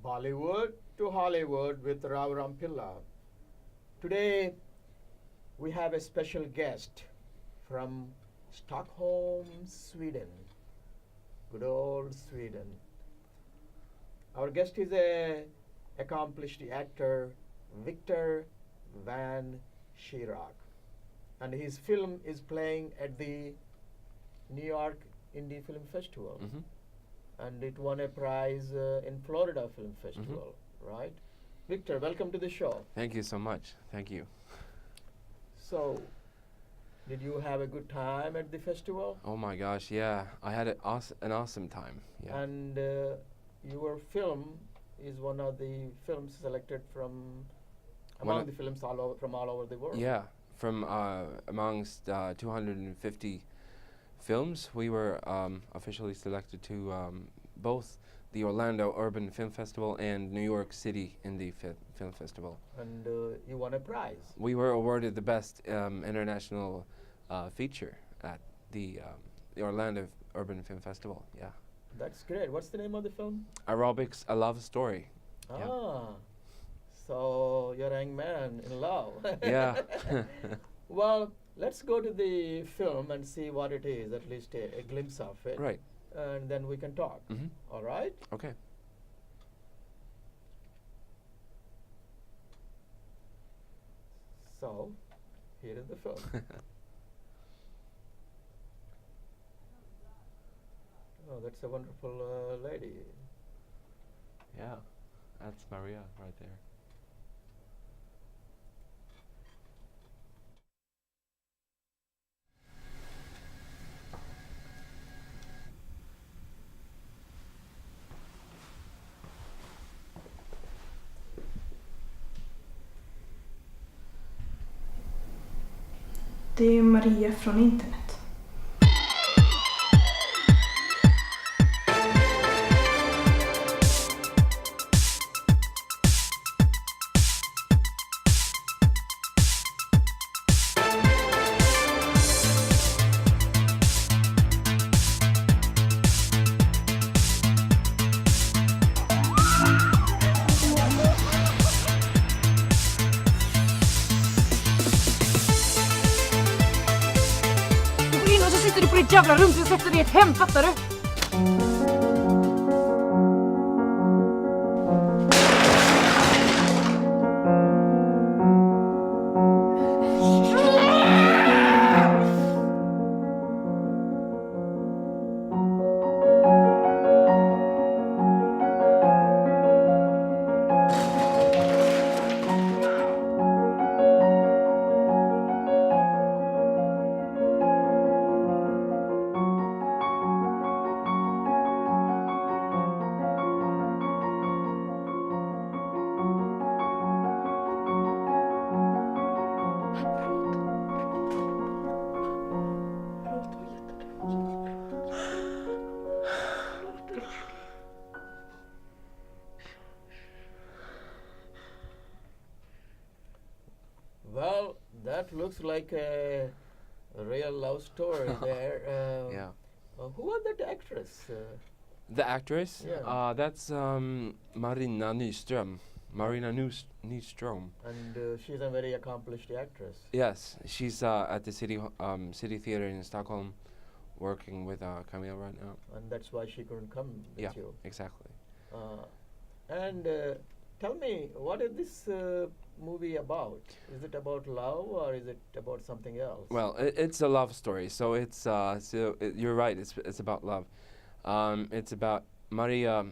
Bollywood to Hollywood with Rampilla. Today we have a special guest from Stockholm, Sweden. Good old Sweden. Our guest is a accomplished actor, Victor Van Schirach, and his film is playing at the New York Indie Film Festival. Mm-hmm. And it won a prize in Florida Film Festival, right? Victor, welcome to the show. Thank you so much. Thank you. So, did you have a good time at the festival? Oh my gosh, yeah. I had an awesome time. Yeah. And your film is one of the films selected from among the films from all over the world. Yeah, from amongst 250 films, we were officially selected to both the Orlando Urban Film Festival and New York City Indie Film Festival. And you won a prize. We were awarded the best international feature at the Orlando Urban Film Festival. Yeah. That's great. What's the name of the film? Aerobics, A Love Story. Ah, so you're a young man in love. Yeah. Well, let's go to the film and see what it is, at least a glimpse of it. Right. And then we can talk. Mm-hmm. All right? Okay. So, here is the film. Oh, that's a wonderful lady. Yeah, that's Maria right there. Det är Maria från internet. Sitter du på ditt jävla rumsrecept och det är ett hem, fattar du? Well, that looks like a real love story there. Yeah. Who was that actress? The actress? Yeah. That's Marina Nyström. Nyström. And she's a very accomplished actress. Yes, she's at the City Theater in Stockholm, working with Camille right now. And that's why she couldn't come with Yeah, you. exactly. And tell me, what is this movie about? Is it about love or is it about something else? Well, it's a love story, so it's you're right. It's about love. It's about Maria.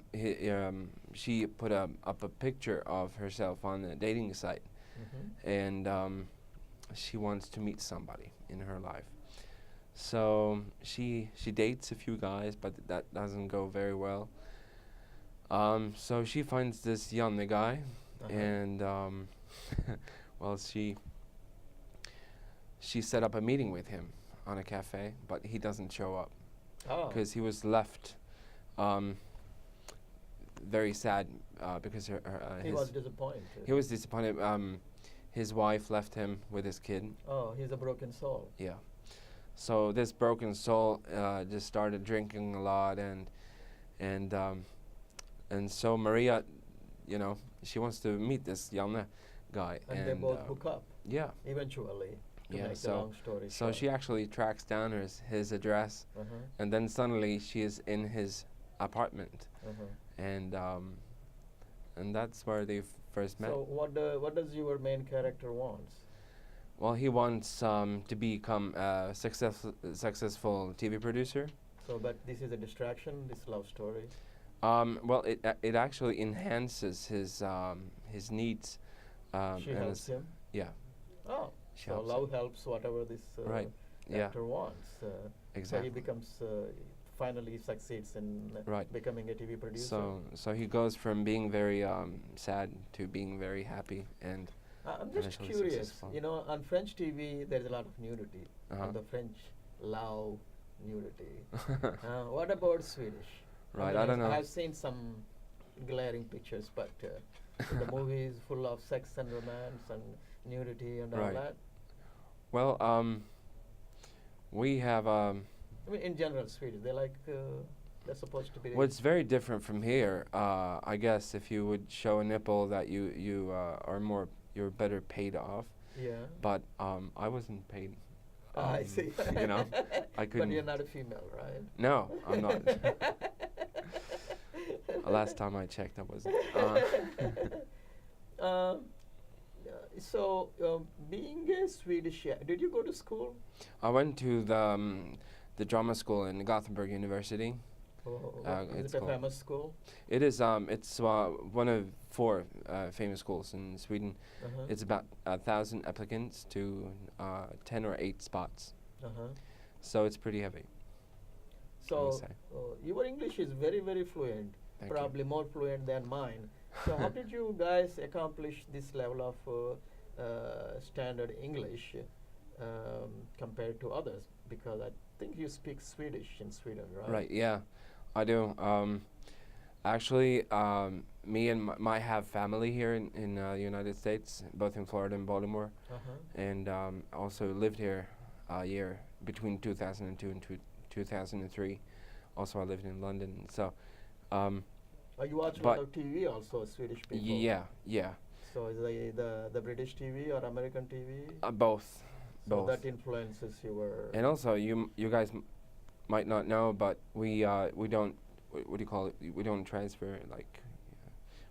She put up a picture of herself on a dating site, and she wants to meet somebody in her life. So she dates a few guys, but that doesn't go very well. So she finds this young guy, and well, she set up a meeting with him on a cafe, but he doesn't show up because he was left very sad because he was disappointed. He was disappointed. His wife left him with his kid. Oh, he's a broken soul. Yeah. So this broken soul just started drinking a lot, and so Maria you know, she wants to meet this Janne guy, And they both hook up yeah, eventually. To yeah. make the long story So short. she actually tracks down his address, Uh-huh, and then suddenly she is in his apartment, uh-huh. and that's where they first met. So what does your main character wants? Well, he wants to become a successful TV producer. So, but this is a distraction. This love story. Well, it actually enhances his needs. She and helps it's- him. Yeah, Oh, she so helps love helps whatever this Right. Yeah, actor wants. So exactly. he becomes finally succeeds in Right. becoming a TV producer. So he goes from being very sad to being very happy, and I'm just eventually curious. successful. You know, on French TV, there's a lot of nudity. Uh-huh. And the French love nudity. What about Swedish? Right, mean, I don't know. I've seen some glaring pictures, but the movie is full of sex and romance and nudity and all Right. that. Well, we have I mean, in general, Swedish, they're supposed to be. well, it's very different from here. I guess if you would show a nipple, that you're better paid off. Yeah. But I wasn't paid. I see. You know, I couldn't. But you're not a female, right? No, I'm not. Last time I checked, I wasn't. Being a Swedish, did you go to school? I went to the drama school in Gothenburg University. Is it's it a called- famous school? It is. It's one of 4 famous schools in Sweden. Uh-huh. It's about 1,000 applicants to 10 or 8 spots, Uh-huh. so it's pretty heavy. So say. your English is very, very fluent, Thank you. probably more fluent than mine. So how did you guys accomplish this level of standard English compared to others? Because I think you speak Swedish in Sweden, right? Right. Yeah, I do. Actually, me and my have family here in the United States, both in Florida and Baltimore, Uh-huh. and also lived here a year between 2002 and 2003. Also, I lived in London. So, You watch a but lot of TV also, Swedish people. yeah, So is the British TV or American TV? both. So both. that influences your. And also, you guys might not know, but we don't. What do you call it? We don't transfer like.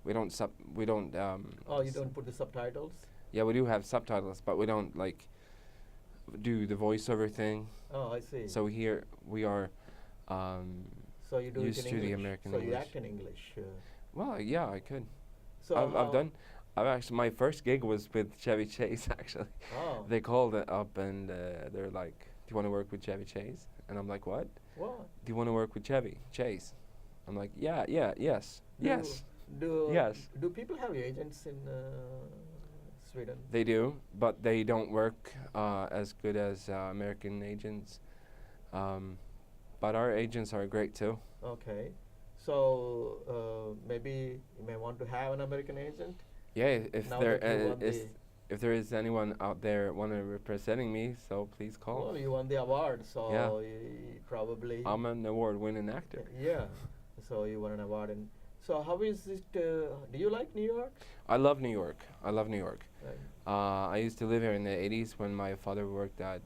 We don't You don't put the subtitles? Yeah, we do have subtitles, but we don't like do the voiceover thing. Oh, I see. So here we are. So you do used it in to the English. American so you English. act in English. Well, yeah, I could. So I've actually, my first gig was with Chevy Chase. Actually, Oh. they called it up and they're like, "Do you want to work with Chevy Chase?" And I'm like, "What? What? Do you want to work with Chevy Chase?" I'm like, "Yeah, yes, yes." Yes. Do people have agents in Sweden? They do, but they don't work as good as American agents. But our agents are great too. Okay. So maybe you may want to have an American agent. Yeah, if Now there that you won is, if there is anyone out there representing me, so please call. Well, you won the award, so Yeah. probably. I'm an award-winning actor. Yeah. So you won an award, and so how is it? Do you like New York? I love New York. I love New York. Right. I used to live here in the 80s when my father worked at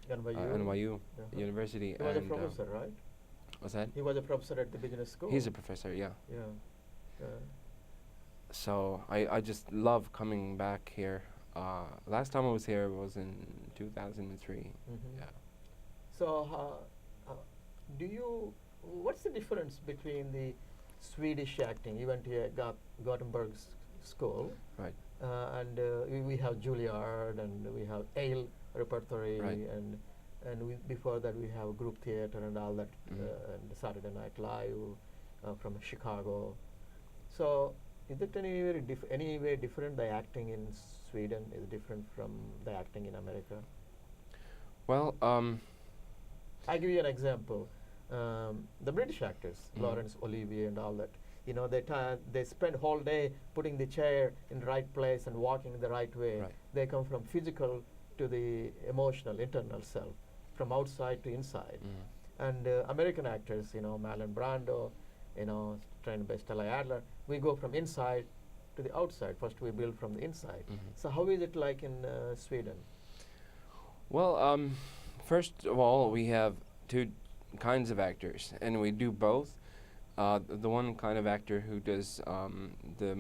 NYU. NYU Uh-huh. University. He was a and, professor, right? what's that? He was a professor at the business school. He's a professor, yeah. Yeah. So I just love coming back here. Last time I was here was in 2003. Mhm. Yeah. So, what's the difference between the Swedish acting? You went to a Gothenburg school, Right. And we have Juilliard, and we have Ale repertory, Right. and before that we have group theater and all that, Mhm. and Saturday Night Live from Chicago. So, is it any way different? The acting in Sweden is different from the acting in America. Well, I give you an example. The British actors, Mhm. Laurence Olivier and all that, they spend whole day putting the chair in the right place and walking in the right way. Right. They come from physical to the emotional, internal self, from outside to inside. mm, And American actors, Marlon Brando, trained by Stella Adler, we go from inside to the outside. First we build from the inside. So how is it like in Sweden? Well, first of all, we have two kinds of actors, and we do both. The one kind of actor who does the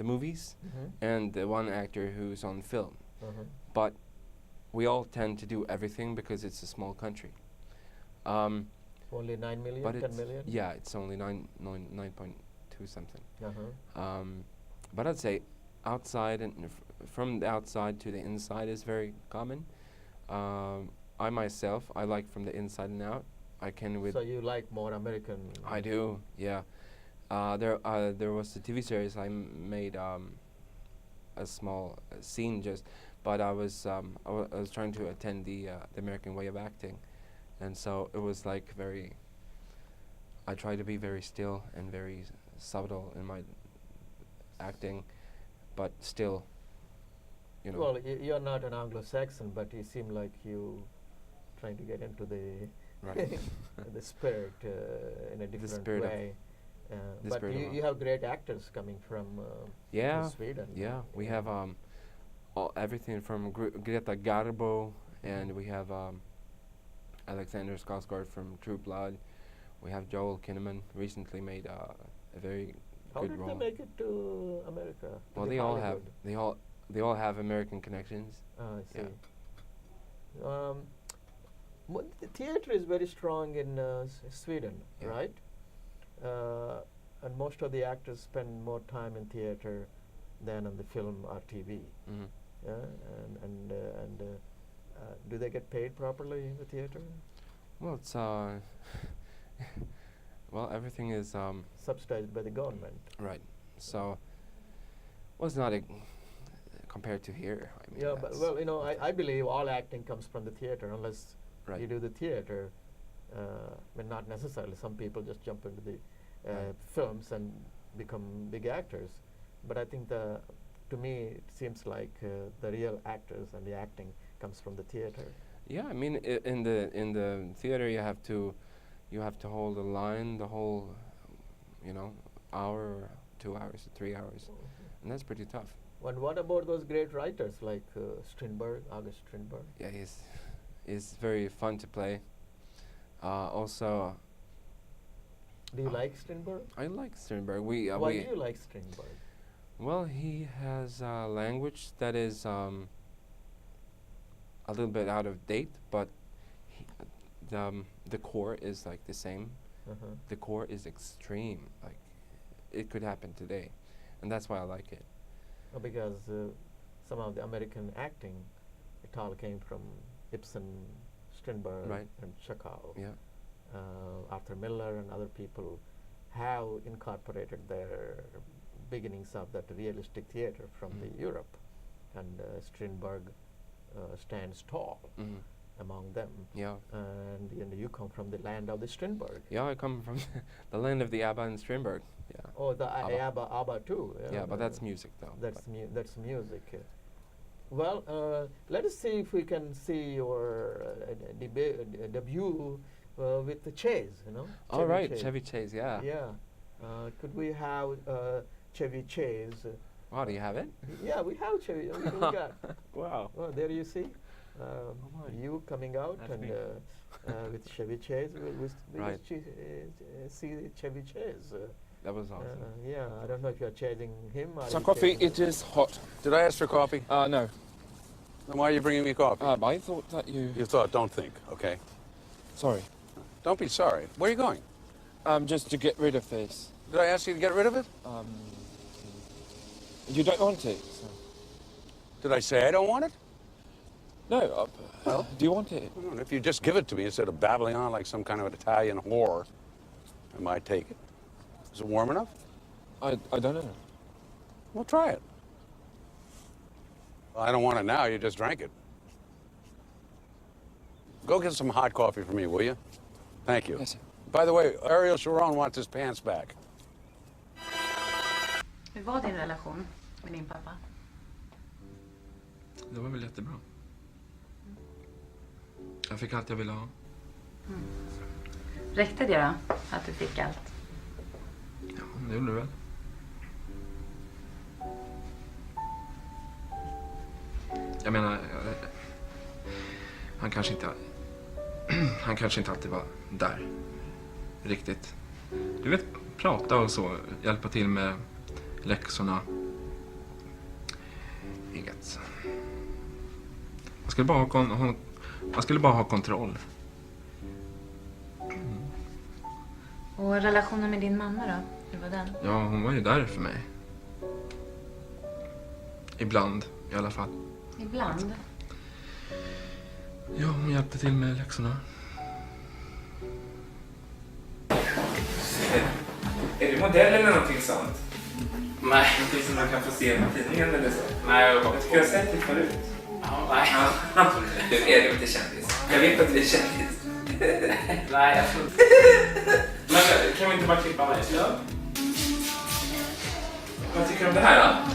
movies, and the one actor who's on film. But we all tend to do everything because it's a small country. Only 9 million, But 10 million? yeah, it's only 9.2 something. Uh-huh. But I'd say outside and from the outside to the inside is very common. I myself, I like from the inside and out. I can with. So you like more American? I do, yeah. There was a TV series I made a small scene just, but I was trying to attend the American way of acting, and so it was like very. I try to be very still and very subtle in my acting, but still, you know. Well, you're not an Anglo-Saxon, but you seem like you trying to get into the Right. the spirit in a different spirit of way. the But spirit of you have great actors coming from Yeah, Sweden. yeah. We have everything from Greta Garbo, and we have Alexander Skarsgård from True Blood. We have Joel Kinnaman recently made a very How good did role. they make it to America? to Well, the they all have Hollywood? they all have American connections. I see. Yeah. The theater is very strong in Sweden, Yeah. right? And most of the actors spend more time in theater than on the film or TV. Mhm. Yeah, and do they get paid properly in the theater? Well, it's well, everything is Subsidized by the government. right. So, well, it's not compared to here. I mean, Yeah, but that's well, you know, I believe all acting comes from the theater, unless right. you do the theater. But not necessarily. Some people just jump into the Right. films and become big actors. But I think to me, it seems like the real actors and the acting comes from the theater. Yeah, I mean, in the theater, you have to hold a line the whole, hour, or 2 hours, 3 hours, and that's pretty tough. And what about those great writers like Strindberg, August Strindberg? Yeah, he's very fun to play. Also, Do you like Strindberg? I like Sternberg. Why do you like Strindberg? Well, he has a language that is a little bit out of date, but the core is like the same. Uh-huh. The core is extreme. Like, it could happen today, and that's why I like it. Because some of the American acting, it all came from Ibsen, Strindberg, Right. and Chekhov. Yeah. Arthur Miller and other people have incorporated their beginnings of that realistic theater from the Europe, and Strindberg stands tall among them. Yeah. And you come from the land of the Strindberg. Yeah, I come from the land of the ABBA and Strindberg. Yeah. Oh, the ABBA. ABBA too. Yeah, but that's music though. That's music. Well, let us see if we can see your debut with the Chase. All right, Chase. Chevy Chase. Yeah. Yeah. Could we have Chevy Chase? Wow, do you have it? Yeah, we have Chevy. we got. Wow. Oh, there you see. my. You coming out That's and me. with Chevy Chase. We Right. see Chevy Chase. That was awesome. Yeah, I don't know if you're chasing him or Some you coffee, chasing it is hot. Did I ask for coffee? No. Then why are you bringing me coffee? I thought that you... You thought, don't think, okay? Sorry. Don't be sorry. Where are you going? Just to get rid of this. Did I ask you to get rid of it? You don't want it, so... Did I say I don't want it? No, Well? do you want it? Well, if you just give it to me instead of babbling on like some kind of an Italian whore, I might take it. Is it warm enough? I don't know. Well, try it. Well, I don't want it now. You just drank it. Go get some hot coffee for me, will you? Thank you. Yes, sir. By the way, Ariel Sharon wants his pants back. Hur var din relation med din pappa? Det var väl jättebra. Jag fick allt jag ville ha. Räckte det då, att du fick allt? Ja, det gjorde du väl. Jag menar, han kanske inte han kanske inte alltid var där riktigt. Du vet, prata och så, hjälpa till med läxorna. Inget. Man skulle bara ha kontroll. Och relationen med din mamma då? Hur var den? Ja, hon var ju där för mig. Ibland, i alla fall. Ibland. Ja, hon hjälpte till med läxorna. Är du modell eller någonting sånt? Nej. Någonting som man kan få se på tidningen eller så? Nej, jag Jag tycker jag har sett det förut. Ja, nej. Du är du inte kändis? Jag vet att du är kändis. Nej, jag tror inte. Men kan vi inte bara klippa mig? Ja. Vad tycker du om det här då?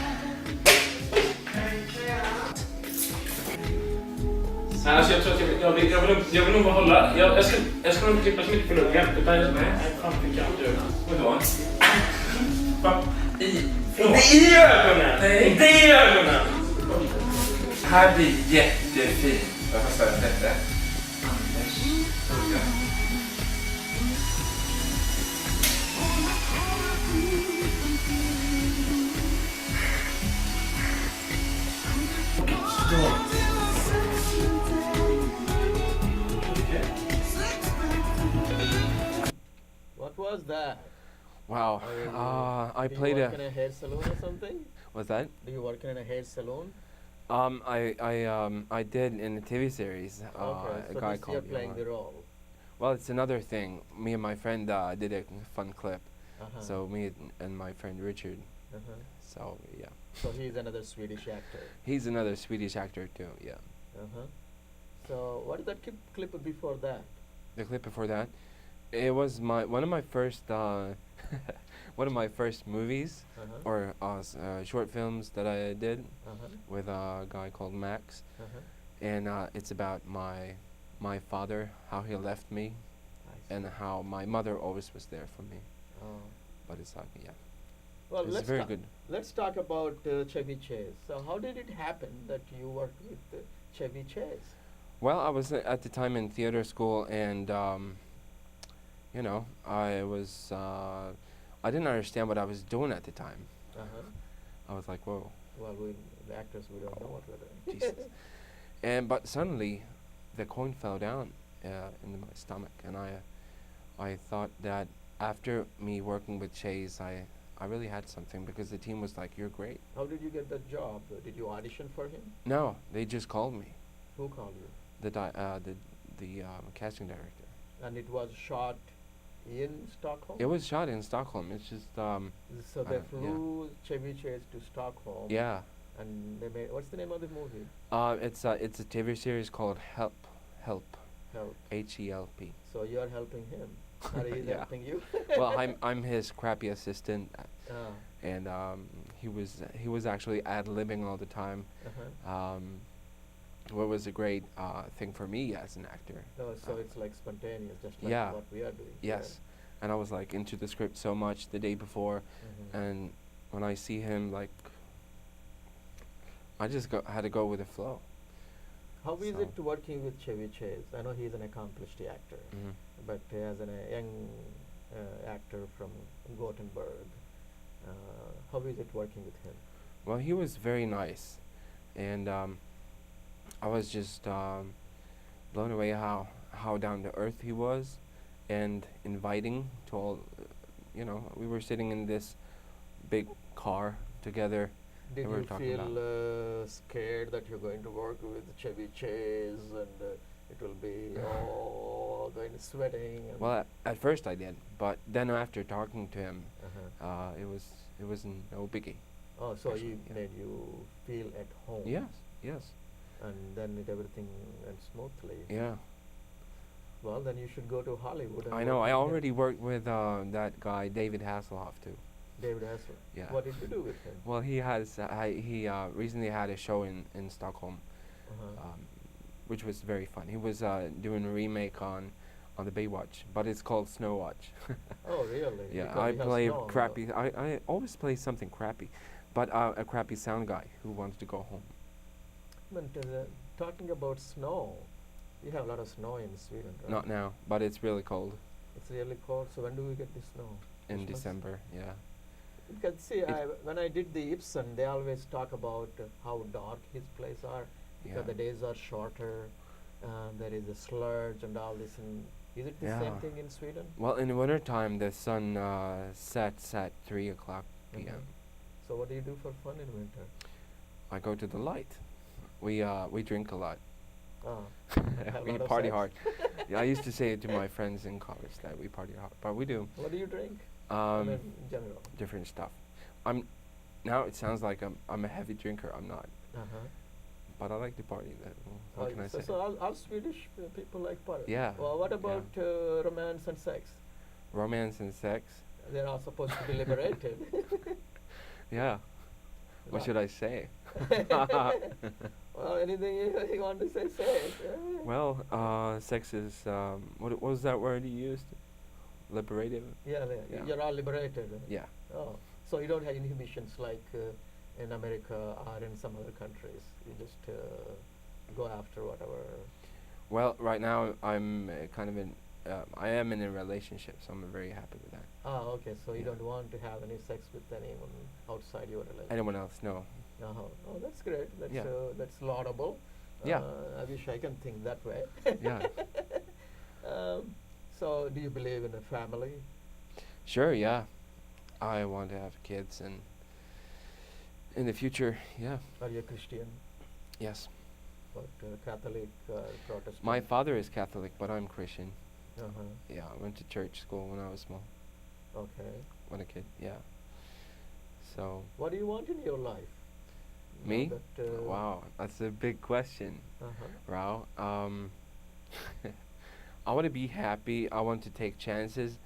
Nej, alltså jag tror att jag vill nog bara hålla. Jag ska nog inte klippa så mycket på luggen. Utan jag fan fick jag inte. Vadå? Inte i ögonen! Nej. Inte i ögonen! Det här blir jättefint. Vad sa jag detta? Anders. Ja. What was that? Wow. I Do played you work a... in a hair salon or something? What's that? Do you work in a hair salon? I did in a TV series. Okay, A so guy this you're called playing Johan. the role. Well, it's another thing. Me and my friend did a fun clip. Uh-huh. So me and my friend Richard. Uh-huh. So yeah, So he's another Swedish actor. he's another Swedish actor too. Yeah. Uh-huh. So what is that clip before that? The clip before that, it was one of my first one of my first movies Uh-huh. or short films that I did Uh-huh. with a guy called Max, Uh-huh. and it's about my father, how he left me, I see. and how my mother always was there for me. Oh. But it's like yeah, Well, it's let's very ta- good. Let's talk about Chevy Chase. So how did it happen that you worked with Chevy Chase? Well, I was at the time in theater school, and you know, I was I didn't understand what I was doing at the time. Uh-huh. I was like, whoa, Well, the actors, we don't know what we're doing. Jesus. But suddenly, the coin fell down in my stomach, and I thought that after me working with Chase, I really had something, because the team was like, "You're great." How did you get that job? Did you audition for him? No, they just called me, Who called you? the casting director. And it was shot in Stockholm? It was shot in Stockholm. It's just So they yeah. flew Chevy Chase to Stockholm. yeah. And they made, what's the name of the movie? It's a TV series called Help, Help. H-E-L-P. So you're helping him. Or he's Yeah. helping you? Well, I'm his crappy assistant, Ah, and he was actually ad-libbing all the time. uh-huh. What was a great thing for me as an actor. Oh, so it's like spontaneous, just like yeah. what we are doing. Yes, and I was like into the script so much the day before, Yeah. and when I see him, like, I just had to go with the flow. How is So- it working with Chevy Chase? I know he's an accomplished actor, Mhm. but as a young actor from Gothenburg, how is it working with him? Well, he was very nice, and I was just blown away how down to earth he was, and inviting to all. You know, we were sitting in this big car together. Did we were you talking feel scared that you're going to work with Chevy Chase and it will be going sweating? And Well, at first I did, but then after talking to him, uh-huh. it was no biggie. Oh, so actually, he yeah. made you feel at home. Yes, yes, And then everything went smoothly. yeah. Well, then you should go to Hollywood. And I know. work I with him. already worked with that guy David Hasselhoff too. David Hasselhoff. Yeah. What did you do with him? Well, he recently had a show in Stockholm, Uh-huh. which was very fun. He was doing a remake on on the Baywatch, but it's called Snow Watch. Oh, really? Yeah, Because I we have play snow, crappy. I always play something crappy, but a crappy sound guy who wants to go home. But talking about snow, you have a lot of snow in Sweden, right? Not now, but it's really cold It's really cold. So when do we get the snow? in Christmas? December. Yeah. Because see, when I did the Ibsen, they always talk about how dark his plays are because Yeah. the days are shorter. There is a sludge and all this. And is it the same Yeah. thing in Sweden? Well, in the winter time, the sun sets at 3 o'clock p.m. Mhm. So what do you do for fun in winter? I go to the light. We drink a lot. Ah, have a We lot of party sex? hard. Yeah, I used to say it to my friends in college that we party hard, but we do. What do you drink? I mean, in general. Different stuff. Now it sounds like I'm a heavy drinker. I'm not, Uh-huh. but I like to party. What can I say? So all Swedish people like party. Yeah, Well, what yeah. about romance and sex? Romance and sex. They're all supposed to be liberated. Yeah. What should I say? Well, anything you want to say, say it. Well, sex is what was that word you used? Liberative. Yeah, Yeah. you're all liberated. Yeah. Oh, so you don't have inhibitions like in America or in some other countries. You just go after whatever. Well, right now I'm kind of in. I am in a relationship, so I'm very happy with that. Ah, okay. So you Yeah. don't want to have any sex with anyone outside your relationship. Anyone else? No. Uh-huh. Oh, that's great. Yeah. That's laudable. Yeah. I wish I can think that way. Yeah. So, do you believe in a family? Sure. Yeah. I want to have kids, and in the future, yeah. Are you a Christian? Yes. But Catholic, Protestant? My father is Catholic, but I'm Christian. Uh-huh. Yeah, I went to church school when I was small, Okay. when a kid. Yeah. So. What do you want in your life? Now Me? that, Wow, that's a big question, Uh-huh. Rao. I want to be happy. I want to take chances.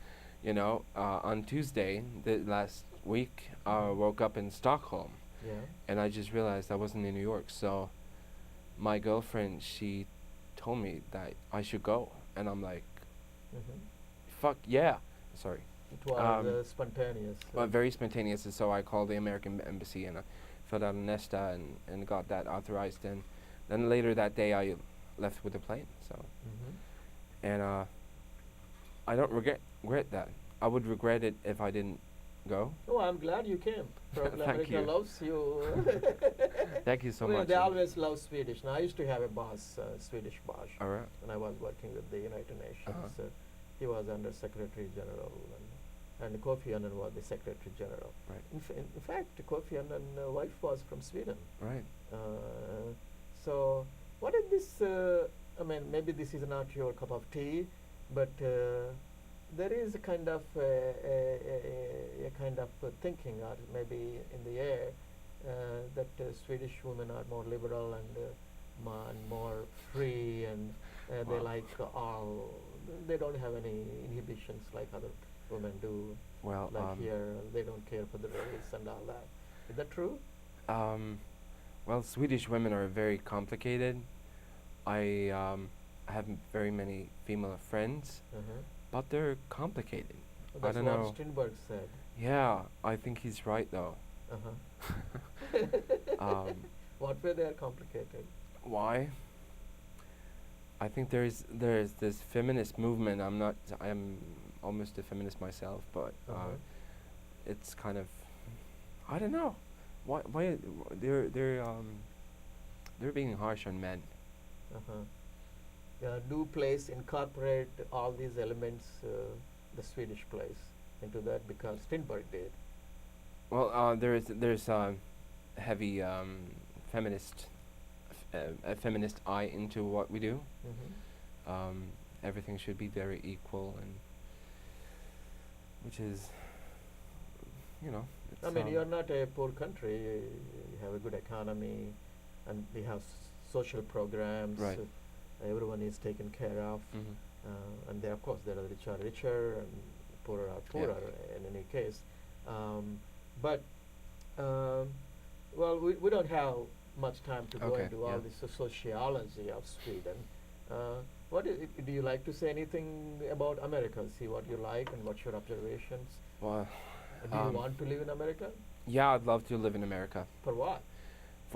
You know, on Tuesday, the last week, I woke up in Stockholm, Yeah. and I just realized I wasn't in New York. So, my girlfriend, she told me that I should go, and I'm like, Mm-hmm. fuck yeah. Sorry. It was spontaneous. Very spontaneous, and so I called the American embassy and I filled out a NESTA and got that authorized. And then later that day, I left with the plane. So, Mm-hmm. and I don't regret that. I would regret it if I didn't go. Oh, I'm glad you came. Probably Thank America you. loves you. Thank you so Well, much. they always love Swedish. Now, I used to have a boss, Swedish boss, All right. when I was working with the United Nations. Uh-huh. He was under Secretary General, and Kofi Annan was the Secretary General. Right. In fact, Kofi Annan's wife was from Sweden. Right. So, what is this? I mean, maybe this is not your cup of tea, but there is a kind of a kind of thinking, or maybe in the air, that Swedish women are more liberal and more free, and they Wow. like all. They don't have any inhibitions like other women do. Well, Like here, they don't care for the race and all that. Is that true? well, Swedish women are very complicated. I have very many female friends, Uh-huh. but they're complicated. Well, that's don't what know. Strindberg said. Yeah, I think he's right though. Uh-huh. What way they are complicated? Why? I think there's this feminist movement. I'm almost a feminist myself, but Uh-huh. it's kind of, I don't know. Why they're being harsh on men. Uh-huh. Do plays incorporate all these elements, the Swedish plays, into that, because Strindberg did. Well, there's heavy feminist a feminist eye into what we do. Mm-hmm. Everything should be very equal, and which is, you know. I mean, you're not a poor country. You have a good economy, and we have social programs. Right. Everyone is taken care of, and there, of course, there are rich are richer and poorer are poorer. In any case, well, we don't have much time to go Okay, into all yeah. this sociology of Sweden. What do you like to say anything about America? See what you like and what's your observations. Well, Do you want to live in America? yeah, I'd love to live in America. For what?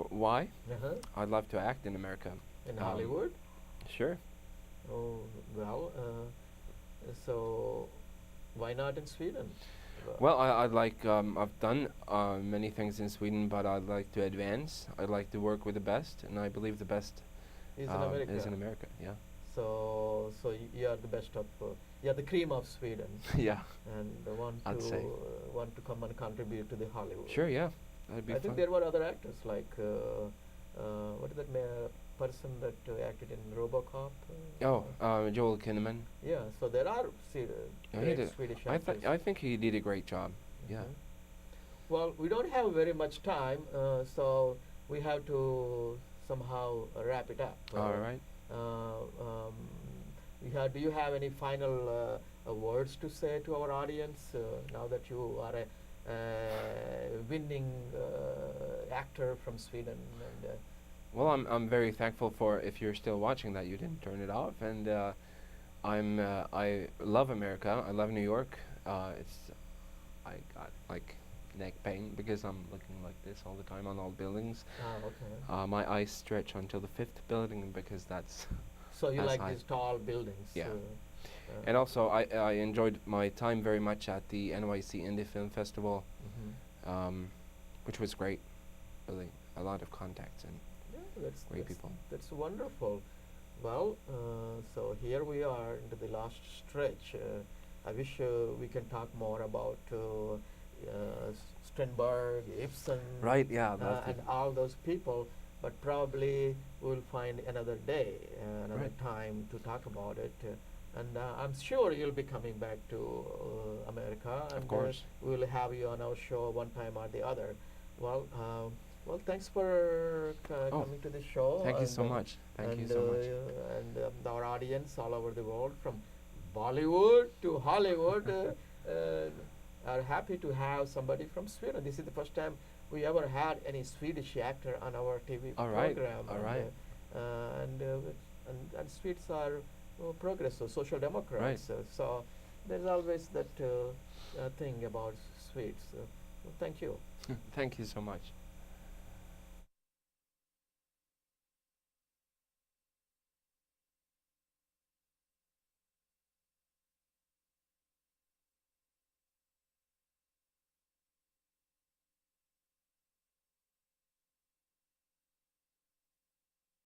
Why? Uh-huh. I'd love to act in America. In Hollywood? Sure. Oh, well, so why not in Sweden? Well, I'd like, I've done many things in Sweden, but I'd like to advance. I'd like to work with the best, and I believe the best Is in America. is in America, yeah. So you are the best of, you are the cream of Sweden. Yeah, And I'd say. want to come and contribute to the Hollywood. sure, yeah. That'd be I fun. think there were other actors like what is that person that acted in RoboCop? Joel Kinnaman. Yeah, so there are Yeah, he great did. Swedish I, actors. I think he did a great job. Yeah. Mhm. Well, we don't have very much time, so we have to somehow wrap it up. All right. Do you have any final words to say to our audience now that you are a winning actor from Sweden? And Well, I'm very thankful for, if you're still watching, that you didn't turn it off, and I love America. I love New York. I got like neck pain because I'm looking like this all the time on all buildings. okay. My eyes stretch until the 5th building because that's. So you that's like high. these tall buildings? Yeah. And also, I enjoyed my time very much at the NYC Indie Film Festival, which was great. Really, a lot of contacts and great people. That's wonderful. Well, so here we are into the last stretch. I wish we can talk more about Strindberg, Ibsen, Right, yeah, lovely. and all those people, but probably we'll find another day, another Right. time to talk about it. And I'm sure you'll be coming back to America, and course. we'll have you on our show one time or the other. Well, thanks for coming to the show. Thank you so and, much. Thank you and, so much. And our audience all over the world, from Bollywood to Hollywood, are happy to have somebody from Sweden. This is the first time we ever had any Swedish actor on our TV All right, program. all right. And Swedes are progressive, social democrats. So there's always that thing about Swedes. Well, thank you. Thank you so much.